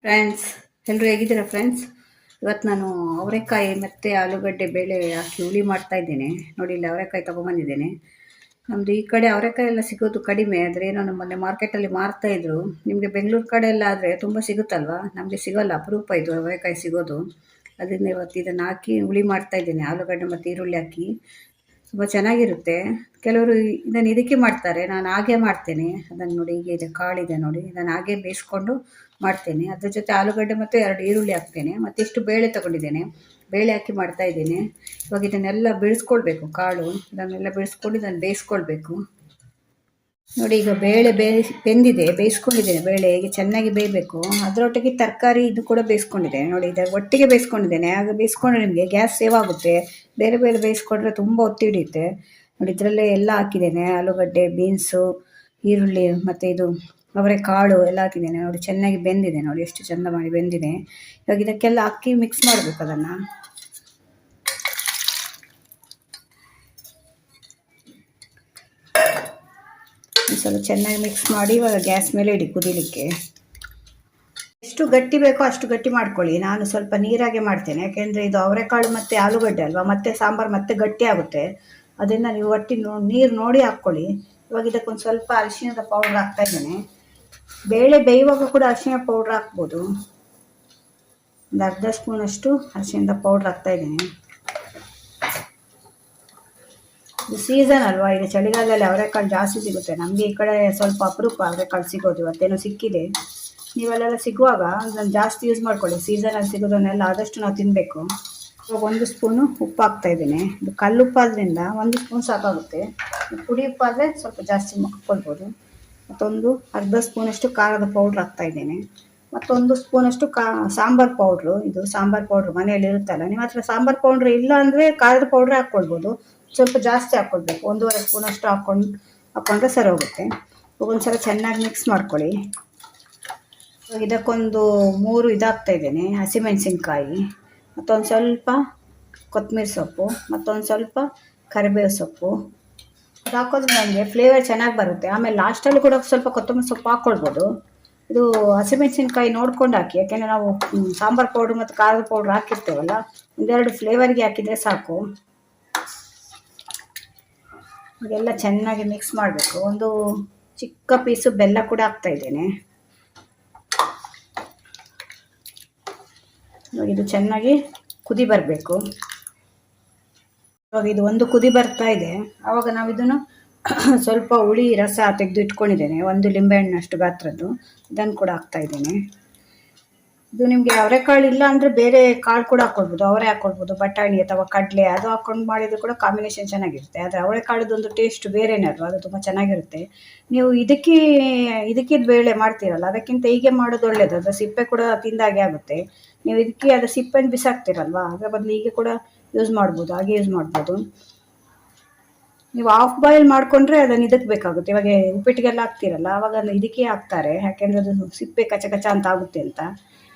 Friends, ಎಲ್ಲರೂ ಹೇಗಿದ್ದೀರಾ friends? ಇವತ್ತು ನಾನು ಅವರೆಕಾಯಿ ಮತ್ತು ಆಲೂಗಡ್ಡೆ ಬೇಳೆ ಹಾಕಿ ಹುಳಿ ಮಾಡ್ತಾ ಇದ್ದೇನೆ. ನೋಡಿ, ಇಲ್ಲಿ ಅವರೆಕಾಯಿ ತೊಗೊಂಬಂದಿದ್ದೇನೆ. ನಮ್ಮದು ಈ ಕಡೆ ಅವರೆಕಾಯಿ ಎಲ್ಲ ಸಿಗೋದು ಕಡಿಮೆ, ಆದರೆ ಏನೋ ನಮ್ಮಲ್ಲಿ ಮಾರ್ಕೆಟಲ್ಲಿ ಮಾರ್ತಾ ಇದ್ರು. ನಿಮಗೆ ಬೆಂಗಳೂರು ಕಡೆ ಎಲ್ಲ ಆದರೆ ತುಂಬ ಸಿಗುತ್ತಲ್ವ, ನಮಗೆ ಸಿಗೋಲ್ಲ, ಅಪರೂಪ ಇದು ಅವರೆಕಾಯಿ ಸಿಗೋದು. ಅದರಿಂದ ಇವತ್ತು ಇದನ್ನು ಹಾಕಿ ಹುಳಿ ಮಾಡ್ತಾ ಇದ್ದೇನೆ, ಆಲೂಗಡ್ಡೆ ಮತ್ತು ಈರುಳ್ಳಿ ಹಾಕಿ. ತುಂಬ ಚೆನ್ನಾಗಿರುತ್ತೆ. ಕೆಲವರು ಇದನ್ನು ಇದಕ್ಕೆ ಮಾಡ್ತಾರೆ, ನಾನು ಹಾಗೆ ಮಾಡ್ತೇನೆ. ಅದನ್ನು ನೋಡಿ, ಹೀಗೆ ಇದೆ, ಕಾಳಿದೆ ನೋಡಿ, ಇದನ್ನು ಹಾಗೆ ಬೇಯಿಸ್ಕೊಂಡು ಮಾಡ್ತೇನೆ. ಅದ್ರ ಜೊತೆ ಆಲೂಗಡ್ಡೆ ಮತ್ತು 2 ಈರುಳ್ಳಿ ಹಾಕ್ತೇನೆ. ಮತ್ತು ಇಷ್ಟು ಬೇಳೆ ತೊಗೊಂಡಿದ್ದೇನೆ, ಬೇಳೆ ಹಾಕಿ ಮಾಡ್ತಾ ಇದ್ದೇನೆ. ಇವಾಗ ಇದನ್ನೆಲ್ಲ ಬಿಡಿಸ್ಕೊಳ್ಬೇಕು, ಕಾಳು ಇದನ್ನೆಲ್ಲ ಬಿಡಿಸ್ಕೊಂಡು ಇದನ್ನು ಬೇಯಿಸ್ಕೊಳ್ಬೇಕು. ನೋಡಿ, ಈಗ ಬೇಳೆ ಬೆಂದಿದೆ, ಬೇಯಿಸ್ಕೊಂಡಿದ್ದೇನೆ. ಬೇಳೆ ಈಗ ಚೆನ್ನಾಗಿ ಬೇಯಬೇಕು. ಅದರೊಟ್ಟಿಗೆ ತರಕಾರಿ ಇದು ಕೂಡ ಬೇಯಿಸ್ಕೊಂಡಿದ್ದೇನೆ. ನೋಡಿ, ಇದರ ಒಟ್ಟಿಗೆ ಬೇಯಿಸ್ಕೊಂಡಿದ್ದೇನೆ. ಆಗ ಬೇಯಿಸ್ಕೊಂಡ್ರೆ ನಿಮಗೆ ಗ್ಯಾಸ್ ಸೇವ್ ಆಗುತ್ತೆ. ಬೇರೆ ಬೇರೆ ಬೇಯಿಸ್ಕೊಂಡ್ರೆ ತುಂಬ ಹೊತ್ತು ಹಿಡಿಯುತ್ತೆ. ನೋಡಿ, ಇದರಲ್ಲೇ ಎಲ್ಲ ಹಾಕಿದ್ದೇನೆ, ಆಲೂಗಡ್ಡೆ, ಬೀನ್ಸು, ಈರುಳ್ಳಿ ಮತ್ತು ಇದು ಅವರೆಕಾಳು ಎಲ್ಲ ಹಾಕಿದ್ದೇನೆ. ನೋಡಿ, ಚೆನ್ನಾಗಿ ಬೆಂದಿದೆ. ನೋಡಿ, ಎಷ್ಟು ಚೆಂದ ಮಾಡಿ ಬೆಂದಿದೆ. ಇವಾಗ ಇದಕ್ಕೆಲ್ಲ ಅಕ್ಕಿ ಮಿಕ್ಸ್ ಮಾಡಬೇಕು. ಅದನ್ನು ಸ್ವಲ್ಪ ಚೆನ್ನಾಗಿ ಮಿಕ್ಸ್ ಮಾಡಿ ಇವಾಗ ಗ್ಯಾಸ್ ಮೇಲೆ ಇಡಿ ಕುದಿಲಿಕ್ಕೆ. ಎಷ್ಟು ಗಟ್ಟಿ ಬೇಕೋ ಅಷ್ಟು ಗಟ್ಟಿ ಮಾಡ್ಕೊಳ್ಳಿ. ನಾನು ಸ್ವಲ್ಪ ನೀರಾಗೆ ಮಾಡ್ತೇನೆ, ಯಾಕೆಂದರೆ ಇದು ಅವರೆಕಾಳು ಮತ್ತು ಆಲೂಗಡ್ಡೆ ಅಲ್ವಾ, ಮತ್ತೆ ಸಾಂಬಾರು ಮತ್ತೆ ಗಟ್ಟಿ ಆಗುತ್ತೆ. ಅದನ್ನು ನೀವು ನೀರು ನೋಡಿ ಹಾಕ್ಕೊಳ್ಳಿ. ಇವಾಗ ಇದಕ್ಕೊಂದು ಸ್ವಲ್ಪ ಅರಿಶಿಣದ ಪೌಡ್ರ್ ಹಾಕ್ತಾ ಇದ್ದೇನೆ. ಬೇಳೆ ಬೇಯುವಾಗ ಕೂಡ ಅರಿಶಿಣ ಪೌಡ್ರ್ ಹಾಕ್ಬೋದು. ಒಂದು ಅರ್ಧ ಸ್ಪೂನಷ್ಟು ಅರಿಶಿಣದ ಪೌಡ್ರ್ ಹಾಕ್ತಾ ಇದ್ದೀನಿ. ಇದು ಸೀಸನ್ ಅಲ್ವಾ, ಈಗ ಚಳಿಗಾಲದಲ್ಲಿ ಅವರೆಕಾಳು ಜಾಸ್ತಿ ಸಿಗುತ್ತೆ. ನಮಗೆ ಈ ಕಡೆ ಸ್ವಲ್ಪ ಅಪರೂಪ ಅವರೆಕಾಳು ಸಿಗೋದು. ಇವತ್ತೇನೋ ಸಿಕ್ಕಿದೆ. ನೀವೆಲ್ಲ ಸಿಗುವಾಗ ಅದನ್ನು ಜಾಸ್ತಿ ಯೂಸ್ ಮಾಡ್ಕೊಳ್ಳಿ. ಸೀಸನಲ್ಲಿ ಸಿಗೋದನ್ನೆಲ್ಲ ಆದಷ್ಟು ನಾವು ತಿನ್ನಬೇಕು. ಇವಾಗ 1 ಸ್ಪೂನು ಉಪ್ಪು ಹಾಕ್ತಾ ಇದ್ದೀನಿ. ಇದು ಕಲ್ಲುಪ್ಪಾದ್ರಿಂದ 1 ಸ್ಪೂನ್ ಸಾಕಾಗುತ್ತೆ. ಪುಡಿ ಉಪ್ಪಾದರೆ ಸ್ವಲ್ಪ ಜಾಸ್ತಿ ಹಾಕ್ಕೊಳ್ಬೋದು. ಮತ್ತೊಂದು ಅರ್ಧ ಸ್ಪೂನಷ್ಟು ಖಾರದ ಪೌಡ್ರ್ ಹಾಕ್ತಾ ಇದ್ದೇನೆ. ಮತ್ತೊಂದು ಸ್ಪೂನಷ್ಟು ಸಾಂಬಾರು ಪೌಡ್ರು. ಇದು ಸಾಂಬಾರು ಪೌಡ್ರು ಮನೆಯಲ್ಲಿ ಇರುತ್ತಲ್ಲ, ನಿಮ್ಮ ಹತ್ರ ಸಾಂಬಾರು ಪೌಡ್ರ್ ಇಲ್ಲ ಅಂದರೆ ಖಾರದ ಪೌಡ್ರ್ ಹಾಕ್ಕೊಳ್ಬೋದು. ಸ್ವಲ್ಪ ಜಾಸ್ತಿ ಹಾಕ್ಕೊಳ್ಬೇಕು, 1.5 ಸ್ಪೂನಷ್ಟು ಹಾಕ್ಕೊಂಡ್ರೆ ಸರಿ ಹೋಗುತ್ತೆ. ಒಂದ್ಸಲ ಚೆನ್ನಾಗಿ ಮಿಕ್ಸ್ ಮಾಡ್ಕೊಳ್ಳಿ. ಇದಕ್ಕೊಂದು 3 ಇದಾಗ್ತಾ ಇದ್ದೇನೆ, ಹಸಿಮೆಣಸಿನ್ಕಾಯಿ, ಮತ್ತೊಂದು ಸ್ವಲ್ಪ ಕೊತ್ತಂಬರಿ ಸೊಪ್ಪು, ಮತ್ತೊಂದು ಸ್ವಲ್ಪ ಕರಿಬೇವು ಸೊಪ್ಪು. ಅದು ಹಾಕೋದ್ರೆ ನನಗೆ ಫ್ಲೇವರ್ ಚೆನ್ನಾಗಿ ಬರುತ್ತೆ. ಆಮೇಲೆ ಲಾಸ್ಟಲ್ಲಿ ಕೂಡ ಸ್ವಲ್ಪ ಕೊತ್ತಂಬರಿ ಸೊಪ್ಪು ಹಾಕ್ಕೊಳ್ಬೋದು. ಇದು ಹಸಿಮೆಣಸಿನ್ಕಾಯಿ ನೋಡ್ಕೊಂಡು ಹಾಕಿ, ಯಾಕೆಂದರೆ ನಾವು ಸಾಂಬಾರು ಪೌಡ್ರ್ ಮತ್ತು ಖಾರದ ಪೌಡ್ರ್ ಹಾಕಿರ್ತೇವಲ್ಲ, 1-2 ಫ್ಲೇವರ್ಗೆ ಹಾಕಿದರೆ ಸಾಕು. ಇದೆಲ್ಲ ಚೆನ್ನಾಗಿ ಮಿಕ್ಸ್ ಮಾಡಬೇಕು. ಒಂದು ಚಿಕ್ಕ ಪೀಸು ಬೆಲ್ಲ ಕೂಡ ಹಾಕ್ತಾ ಇದ್ದೇನೆ. ಇದು ಚೆನ್ನಾಗಿ ಕುದಿ ಬರಬೇಕು. ಇವಾಗ ಇದು ಒಂದು ಕುದಿ ಬರ್ತಾ ಇದೆ. ಆವಾಗ ನಾವು ಇದನ್ನು ಸ್ವಲ್ಪ ಹುಳಿ ರಸ ತೆಗೆದು ಇಟ್ಕೊಂಡಿದ್ದೇನೆ, 1 ಲಿಂಬೆಹಣ್ಣಷ್ಟು ಗಾತ್ರದ್ದು, ಇದನ್ನು ಕೂಡ ಹಾಕ್ತಾ ಇದ್ದೇನೆ. ಇದು ನಿಮಗೆ ಅವರೆಕಾಳು ಇಲ್ಲ ಅಂದರೆ ಬೇರೆ ಕಾಳು ಕೂಡ ಹಾಕ್ಕೊಳ್ಬೋದು. ಅವರೆ ಹಾಕ್ಕೊಳ್ಬೋದು, ಬಟಾಣಿ ಅಥವಾ ಕಡಲೆ ಅದು ಹಾಕ್ಕೊಂಡು ಮಾಡಿದರೂ ಕೂಡ ಕಾಂಬಿನೇಷನ್ ಚೆನ್ನಾಗಿರುತ್ತೆ. ಆದರೆ ಅವರೆಕಾಳದೊಂದು ಟೇಸ್ಟ್ ಬೇರೆನೇ ಅಲ್ವಾ, ಅದು ತುಂಬ ಚೆನ್ನಾಗಿರುತ್ತೆ. ನೀವು ಇದಕ್ಕೆ ಬೇಳೆ ಮಾಡ್ತೀರಲ್ಲ, ಅದಕ್ಕಿಂತ ಹೀಗೆ ಮಾಡೋದು ಒಳ್ಳೆಯದು. ಅದರ ಸಿಪ್ಪೆ ಕೂಡ ತಿಂದಾಗೆ ಆಗುತ್ತೆ. ನೀವು ಇದಕ್ಕೆ ಅದರ ಸಿಪ್ಪೆನ ಬಿಸಾಕ್ತಿರಲ್ವಾ, ಅದರ ಬದಲು ಹೀಗೆ ಕೂಡ ಯೂಸ್ ಮಾಡ್ಬೋದು, ಹಾಗೆ ಯೂಸ್ ಮಾಡ್ಬೋದು. ನೀವು ಹಾಫ್ ಬಾಯ್ಲ್ ಮಾಡಿಕೊಂಡ್ರೆ ಅದನ್ನು ಇದಕ್ಕೆ ಬೇಕಾಗುತ್ತೆ. ಇವಾಗ ಉಪ್ಪಿಟ್ಟಿಗೆಲ್ಲ ಹಾಕ್ತಿರಲ್ಲ, ಆವಾಗ ಇದಕ್ಕೆ ಹಾಕ್ತಾರೆ, ಯಾಕೆಂದರೆ ಅದು ಸಿಪ್ಪೆ ಕಚ ಕಚ ಅಂತ ಆಗುತ್ತೆ ಅಂತ.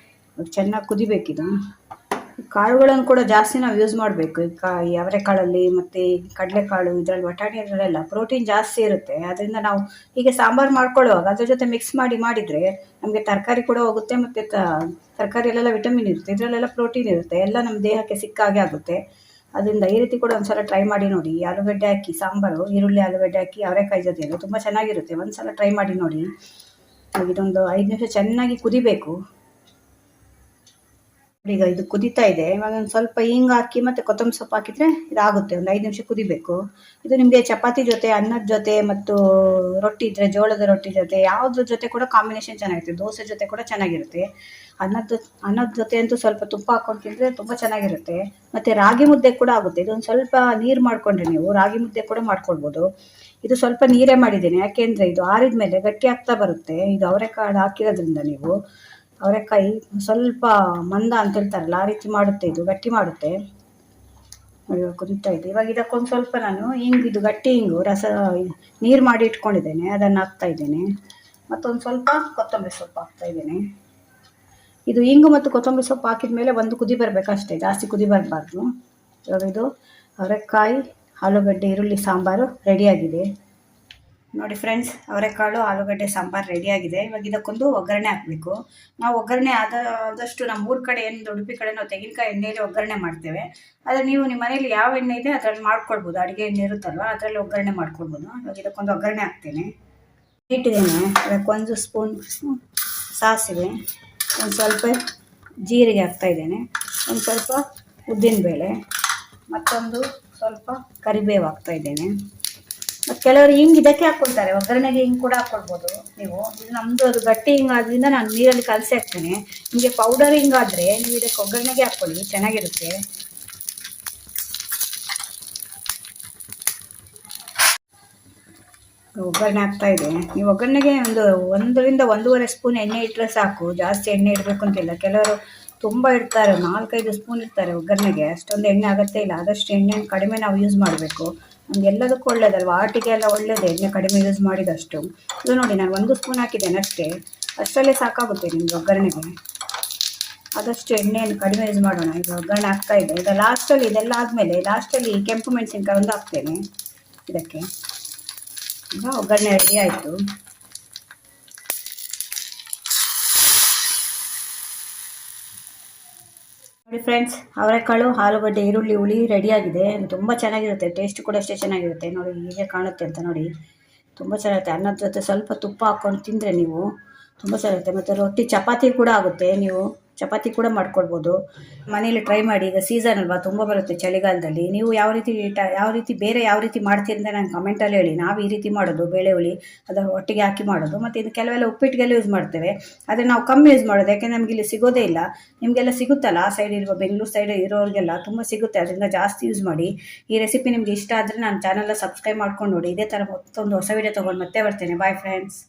ಚೆನ್ನಾಗಿ ಕುದಿಬೇಕಿದು. ಕಾಳುಗಳನ್ನು ಕೂಡ ಜಾಸ್ತಿ ನಾವು ಯೂಸ್ ಮಾಡಬೇಕು. ಈ ಅವರೆಕಾಳಲ್ಲಿ ಮತ್ತು ಕಡಲೆಕಾಳು, ಇದರಲ್ಲಿ ಬಟಾಣಿ ಅದರಲ್ಲೆಲ್ಲ ಪ್ರೋಟೀನ್ ಜಾಸ್ತಿ ಇರುತ್ತೆ. ಅದರಿಂದ ನಾವು ಹೀಗೆ ಸಾಂಬಾರು ಮಾಡ್ಕೊಳ್ಳುವಾಗ ಅದ್ರ ಜೊತೆ ಮಿಕ್ಸ್ ಮಾಡಿದರೆ ನಮಗೆ ತರಕಾರಿ ಕೂಡ ಹೋಗುತ್ತೆ, ಮತ್ತು ತರಕಾರಿಯಲ್ಲೆಲ್ಲ ವಿಟಮಿನ್ ಇರುತ್ತೆ, ಇದರಲ್ಲೆಲ್ಲ ಪ್ರೋಟೀನ್ ಇರುತ್ತೆ, ಎಲ್ಲ ನಮ್ಮ ದೇಹಕ್ಕೆ ಸಿಕ್ಕಾಗೆ ಆಗುತ್ತೆ. ಅದರಿಂದ ಈ ರೀತಿ ಕೂಡ ಒಂದ್ಸಲ ಟ್ರೈ ಮಾಡಿ ನೋಡಿ. ಆಲೂಗಡ್ಡೆ ಹಾಕಿ ಸಾಂಬಾರು, ಈರುಳ್ಳಿ ಆಲೂಗಡ್ಡೆ ಹಾಕಿ ಅವರೆಕಾಯಿ ಜೊತೆಯಲ್ಲ ತುಂಬ ಚೆನ್ನಾಗಿರುತ್ತೆ. ಒಂದ್ಸಲ ಟ್ರೈ ಮಾಡಿ ನೋಡಿ. ಇದೊಂದು 5 ನಿಮಿಷ ಚೆನ್ನಾಗಿ ಕುದಿಬೇಕು. ಈಗ ಇದು ಕುದೀತಾ ಇದೆ. ಇವಾಗ ಒಂದು ಸ್ವಲ್ಪ ಹಿಂಗೆ ಹಾಕಿ ಮತ್ತು ಕೊತ್ತಂಬರಿ ಸೊಪ್ಪು ಹಾಕಿದರೆ ಇದಾಗುತ್ತೆ. ಒಂದು 5 ನಿಮಿಷ ಕುದಿಬೇಕು. ಇದು ನಿಮಗೆ ಚಪಾತಿ ಜೊತೆ, ಅನ್ನದ ಜೊತೆ ಮತ್ತು ರೊಟ್ಟಿ ಇದ್ದರೆ ಜೋಳದ ರೊಟ್ಟಿ ಜೊತೆ ಯಾವುದ್ರ ಜೊತೆ ಕೂಡ ಕಾಂಬಿನೇಷನ್ ಚೆನ್ನಾಗಿರುತ್ತೆ. ದೋಸೆ ಜೊತೆ ಕೂಡ ಚೆನ್ನಾಗಿರುತ್ತೆ. ಅನ್ನದ ಜೊತೆ ಅಂತೂ ಸ್ವಲ್ಪ ತುಪ್ಪ ಹಾಕ್ಕೊಂಡು ತಿಂದರೆ ತುಂಬ ಚೆನ್ನಾಗಿರುತ್ತೆ. ಮತ್ತು ರಾಗಿ ಮುದ್ದೆ ಕೂಡ ಆಗುತ್ತೆ. ಇದೊಂದು ಸ್ವಲ್ಪ ನೀರು ಮಾಡಿಕೊಂಡ್ರೆ ನೀವು ರಾಗಿ ಮುದ್ದೆ ಕೂಡ ಮಾಡ್ಕೊಳ್ಬೋದು. ಇದು ಸ್ವಲ್ಪ ನೀರೇ ಮಾಡಿದ್ದೇನೆ, ಯಾಕೆಂದರೆ ಇದು ಆರಿದ ಮೇಲೆ ಗಟ್ಟಿ ಆಗ್ತಾ ಬರುತ್ತೆ. ಇದು ಅವರೆಕಾಳು ಹಾಕಿರೋದ್ರಿಂದ ನೀವು ಅವರೆಕಾಯಿ ಸ್ವಲ್ಪ ಮಂದ ಅಂತ ಹೇಳ್ತಾರಲ್ಲ, ಆ ರೀತಿ ಮಾಡುತ್ತೆ, ಇದು ಗಟ್ಟಿ ಮಾಡುತ್ತೆ. ನೋಡಿ, ಕುದೀತಾ ಇದೆ. ಇವಾಗ ಇದಕ್ಕೊಂದು ಸ್ವಲ್ಪ ನಾನು ಇದು ಗಟ್ಟಿ ಹಿಂಗು ರಸ ನೀರು ಮಾಡಿ ಇಟ್ಕೊಂಡಿದ್ದೇನೆ, ಅದನ್ನು ಹಾಕ್ತಾ ಇದ್ದೇನೆ. ಮತ್ತೊಂದು ಸ್ವಲ್ಪ ಕೊತ್ತಂಬರಿ ಸೊಪ್ಪು ಹಾಕ್ತಾ ಇದ್ದೇನೆ. ಇದು ಇಂಗು ಮತ್ತು ಕೊತ್ತಂಬರಿ ಸೊಪ್ಪು ಹಾಕಿದ ಮೇಲೆ ಒಂದು ಕುದಿ ಬರಬೇಕಷ್ಟೇ, ಜಾಸ್ತಿ ಕುದಿ ಬರಬಾರ್ದು. ಇವಾಗ ಇದು ಅವರೆಕಾಯಿ ಆಲೂಗಡ್ಡೆ ಈರುಳ್ಳಿ ಸಾಂಬಾರು ರೆಡಿಯಾಗಿದೆ. ನೋಡಿ ಫ್ರೆಂಡ್ಸ್, ಅವರೆಕಾಳು ಆಲೂಗಡ್ಡೆ ಸಾಂಬಾರು ರೆಡಿಯಾಗಿದೆ. ಇವಾಗ ಇದಕ್ಕೊಂದು ಒಗ್ಗರಣೆ ಹಾಕಬೇಕು. ನಾವು ಒಗ್ಗರಣೆ ಆದಷ್ಟು ನಮ್ಮ ಊರ ಕಡೆ ಏನು ಉಡುಪಿ ಕಡೆ ನಾವು ತೆಂಗಿನಕಾಯಿ ಎಣ್ಣೆಯಲ್ಲಿ ಒಗ್ಗರಣೆ ಮಾಡ್ತೇವೆ. ಆದರೆ ನೀವು ನಿಮ್ಮ ಮನೇಲಿ ಯಾವ ಎಣ್ಣೆ ಇದೆ ಅದರಲ್ಲಿ ಮಾಡ್ಕೊಳ್ಬೋದು. ಅಡುಗೆ ಎಣ್ಣೆ ಇರುತ್ತಲ್ವ ಅದರಲ್ಲಿ ಒಗ್ಗರಣೆ ಮಾಡ್ಕೊಳ್ಬೋದು. ಇವಾಗ ಇದಕ್ಕೊಂದು ಒಗ್ಗರಣೆ ಹಾಕ್ತೇನೆ. ಇಟ್ಟಿದ್ದೇನೆ. ಅದಕ್ಕೊಂದು ಸ್ಪೂನ್ ಸಾಸಿವೆ, ಒಂದು ಸ್ವಲ್ಪ ಜೀರಿಗೆ ಹಾಕ್ತಾಯಿದ್ದೇನೆ, ಒಂದು ಸ್ವಲ್ಪ ಉದ್ದಿನಬೇಳೆ, ಮತ್ತೊಂದು ಸ್ವಲ್ಪ ಕರಿಬೇವು ಹಾಕ್ತಾಯಿದ್ದೇನೆ. ಮತ್ತು ಕೆಲವರು ಹಿಂಗೆ ಇದಕ್ಕೆ ಹಾಕ್ಕೊಳ್ತಾರೆ, ಒಗ್ಗರಣೆಗೆ ಹಿಂಗೆ ಕೂಡ ಹಾಕ್ಕೊಳ್ಬೋದು ನೀವು. ಇದು ನಮ್ಮದು ಅದು ಗಟ್ಟಿ ಹಿಂಗೆ ಆದ್ದರಿಂದ ನಾನು ನೀರಲ್ಲಿ ಕಲಸಿ ಹಾಕ್ತೇನೆ. ನಿಮಗೆ ಪೌಡರ್ ಹಿಂಗಾದರೆ ನೀವು ಇದಕ್ಕೆ ಒಗ್ಗರಣೆಗೆ ಹಾಕ್ಕೊಳ್ಳಿ, ಚೆನ್ನಾಗಿರುತ್ತೆ. ಒಗ್ಗರಣೆ ಹಾಕ್ತಾಯಿದೆ. ನೀವು ಒಗ್ಗರಣೆಗೆ ಒಂದರಿಂದ 1.5 ಸ್ಪೂನ್ ಎಣ್ಣೆ ಇಟ್ಟರೆ ಸಾಕು, ಜಾಸ್ತಿ ಎಣ್ಣೆ ಇಡಬೇಕು ಅಂತಿಲ್ಲ. ಕೆಲವರು ತುಂಬ ಇಡ್ತಾರೆ, 4-5 ಸ್ಪೂನ್ ಇರ್ತಾರೆ ಒಗ್ಗರಣೆಗೆ. ಅಷ್ಟೊಂದು ಎಣ್ಣೆ ಆಗುತ್ತೆ ಇಲ್ಲ. ಆದಷ್ಟು ಎಣ್ಣೆ ಕಡಿಮೆ ನಾವು ಯೂಸ್ ಮಾಡಬೇಕು. ನಮಗೆಲ್ಲದಕ್ಕೂ ಒಳ್ಳೇದಲ್ವ, ಆಟಿಗೆ ಎಲ್ಲ ಒಳ್ಳೇದು ಎಣ್ಣೆ ಕಡಿಮೆ ಯೂಸ್ ಮಾಡಿದಷ್ಟು. ಇದು ನೋಡಿ, ನಾನು 1 ಸ್ಪೂನ್ ಹಾಕಿದ್ದೇನೆ ಅಷ್ಟೇ. ಅಷ್ಟರಲ್ಲೇ ಸಾಕಾಗುತ್ತೆ ನಿಮಗೆ ಒಗ್ಗರಣೆಗೆ. ಆದಷ್ಟು ಎಣ್ಣೆಯನ್ನು ಕಡಿಮೆ ಯೂಸ್ ಮಾಡೋಣ. ಈಗ ಒಗ್ಗರಣೆ ಹಾಕ್ತಾಯಿದೆ. ಈಗ ಲಾಸ್ಟಲ್ಲಿ ಇದೆಲ್ಲ ಆದಮೇಲೆ ಲಾಸ್ಟಲ್ಲಿ ಕೆಂಪು ಮೆಣಸಿನ್ಕಾಯಿ ಒಂದು ಹಾಕ್ತೇನೆ ಇದಕ್ಕೆ. ಈಗ ಒಗ್ಗರಣೆ ರೆಡಿ ಆಯಿತು. ನೋಡಿ ಫ್ರೆಂಡ್ಸ್, ಅವರೆಕಾಳು ಆಲೂಗಡ್ಡೆ ಈರುಳ್ಳಿ ಹುಳಿ ರೆಡಿಯಾಗಿದೆ. ತುಂಬ ಚೆನ್ನಾಗಿರುತ್ತೆ, ಟೇಸ್ಟ್ ಕೂಡ ಅಷ್ಟೇ ಚೆನ್ನಾಗಿರುತ್ತೆ. ನೋಡಿ ಹೀಗೆ ಕಾಣುತ್ತೆ ಅಂತ ನೋಡಿ, ತುಂಬ ಚೆನ್ನಾಗಿರುತ್ತೆ. ಅನ್ನದ ಜೊತೆ ಸ್ವಲ್ಪ ತುಪ್ಪ ಹಾಕ್ಕೊಂಡು ತಿಂದರೆ ನೀವು ತುಂಬ ಚೆನ್ನಾಗಿರುತ್ತೆ. ಮತ್ತು ರೊಟ್ಟಿ ಚಪಾತಿ ಕೂಡ ಆಗುತ್ತೆ, ನೀವು ಚಪಾತಿ ಕೂಡ ಮಾಡ್ಕೊಳ್ಬೋದು. ಮನೇಲಿ ಟ್ರೈ ಮಾಡಿ. ಈಗ ಸೀಸನ್ ಅಲ್ವಾ, ತುಂಬ ಬರುತ್ತೆ ಚಳಿಗಾಲದಲ್ಲಿ. ನೀವು ಯಾವ ರೀತಿ ಮಾಡ್ತೀರಿ ಅಂತ ನಾನು ಕಮೆಂಟಲ್ಲಿ ಹೇಳಿ. ನಾವು ಈ ರೀತಿ ಮಾಡೋದು, ಬೇಳೆ ಹುಳಿ ಅದರ ಒಟ್ಟಿಗೆ ಹಾಕಿ ಮಾಡೋದು. ಮತ್ತು ಇದು ಕೆಲವೆಲ್ಲ ಉಪ್ಪಿಟ್ಟಿಗೆಲ್ಲ ಯೂಸ್ ಮಾಡ್ತೇವೆ, ಆದರೆ ನಾವು ಕಮ್ಮಿ ಯೂಸ್ ಮಾಡೋದು, ಯಾಕೆಂದರೆ ನಮಗೆ ಇಲ್ಲಿ ಸಿಗೋದೇ ಇಲ್ಲ. ನಿಮಗೆಲ್ಲ ಸಿಗುತ್ತಲ್ಲ, ಆ ಸೈಡ್ ಇರುವ ಬೆಂಗಳೂರು ಸೈಡ್ ಇರೋರಿಗೆಲ್ಲ ತುಂಬ ಸಿಗುತ್ತೆ, ಅದರಿಂದ ಜಾಸ್ತಿ ಯೂಸ್ ಮಾಡಿ. ಈ ರೆಸಿಪಿ ನಿಮ್ಗೆ ಇಷ್ಟ ಆದರೆ ನನ್ನ ಚಾನಲ್ನ ಸಬ್ಸ್ಕ್ರೈಬ್ ಮಾಡ್ಕೊಂಡು ನೋಡಿ. ಇದೇ ಥರ ಮತ್ತೊಂದು ಹೊಸ ವೀಡಿಯೋ ತೊಗೊಂಡು ಮತ್ತೆ ಬರ್ತೇನೆ. Bye friends.